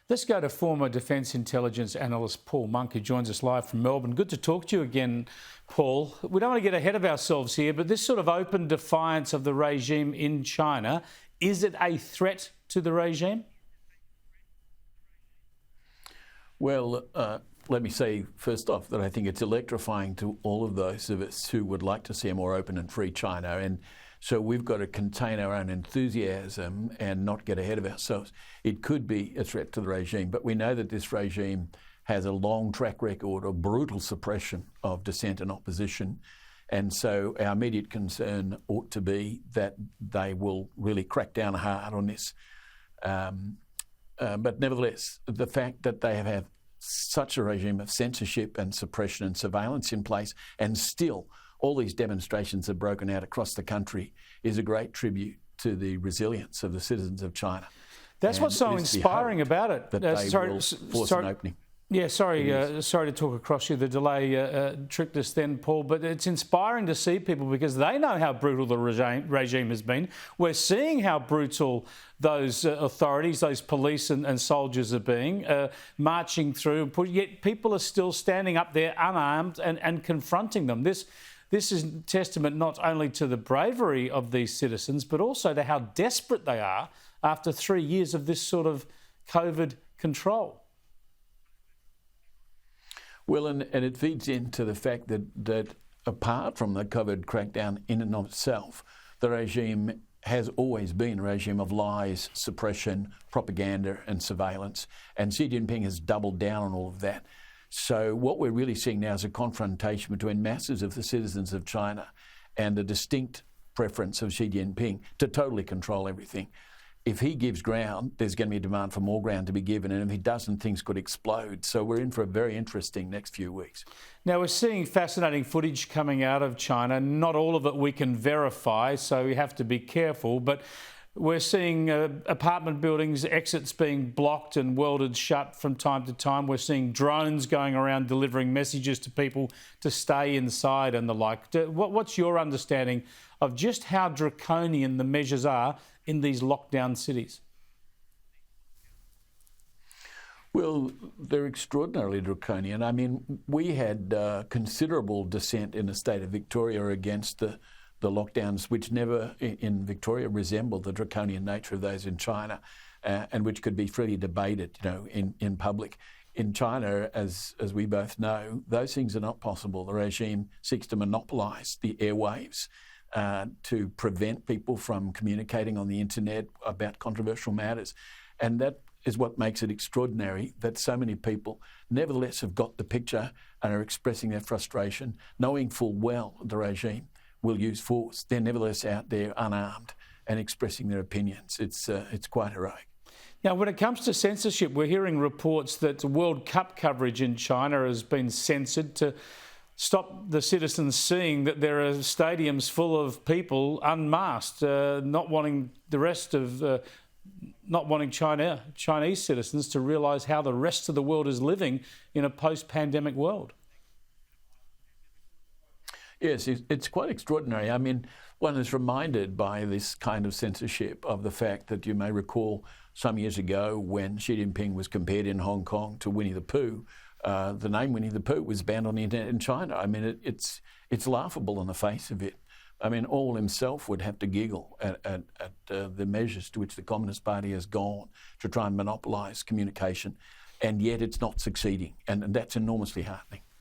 Let's go to former Defence Intelligence Analyst Paul Monk, who joins us live from Melbourne. Good to talk to you again, Paul. We don't want to get ahead of ourselves here, but this sort of open defiance of the regime in China, is it a threat to the regime? Well, let me say first off that I think it's electrifying to all of those of us who would like to see a more open and free China. And so we've got to contain our own enthusiasm and not get ahead of ourselves. It could be a threat to the regime, but we know that this regime has a long track record of brutal suppression of dissent and opposition. And so our immediate concern ought to be that they will really crack down hard on this. But nevertheless, the fact that they have had such a regime of censorship and suppression and surveillance in place, and still all these demonstrations have broken out across the country, is a great tribute to the resilience of the citizens of China. That's what's so inspiring about it. That they will force an opening. Yeah, sorry to talk across you. The delay tricked us then, Paul, but it's inspiring to see people because they know how brutal the regime has been. We're seeing how brutal those authorities, those police and soldiers are being, marching through, yet people are still standing up there unarmed and confronting them. This is testament not only to the bravery of these citizens, but also to how desperate they are after 3 years of this sort of COVID control. Well, and it feeds into the fact that apart from the COVID crackdown in and of itself, the regime has always been a regime of lies, suppression, propaganda and surveillance. And Xi Jinping has doubled down on all of that. So what we're really seeing now is a confrontation between masses of the citizens of China and the distinct preference of Xi Jinping to totally control everything. If he gives ground, there's going to be a demand for more ground to be given, and if he doesn't, things could explode. So we're in for a very interesting next few weeks. Now, we're seeing fascinating footage coming out of China. Not all of it we can verify, so we have to be careful, but we're seeing apartment buildings, exits being blocked and welded shut from time to time. We're seeing drones going around delivering messages to people to stay inside and the like. What's your understanding of just how draconian the measures are in these lockdown cities? Well, they're extraordinarily draconian. I mean, we had considerable dissent in the state of Victoria against the lockdowns, which never in Victoria resembled the draconian nature of those in China, and which could be freely debated, in public. In China, as we both know, those things are not possible. The regime seeks to monopolise the airwaves to prevent people from communicating on the internet about controversial matters. And that is what makes it extraordinary that so many people nevertheless have got the picture and are expressing their frustration, knowing full well the regime will use force. They're nevertheless out there unarmed and expressing their opinions. It's quite heroic. Now, when it comes to censorship, we're hearing reports that World Cup coverage in China has been censored to stop the citizens seeing that there are stadiums full of people unmasked, not wanting Chinese citizens to realise how the rest of the world is living in a post-pandemic world. Yes, it's quite extraordinary. I mean, one is reminded by this kind of censorship of the fact that you may recall some years ago when Xi Jinping was compared in Hong Kong to Winnie the Pooh. The name Winnie the Pooh was banned on the internet in China. I mean, it's laughable on the face of it. I mean, Orwell himself would have to giggle at the measures to which the Communist Party has gone to try and monopolise communication, and yet it's not succeeding, and that's enormously heartening.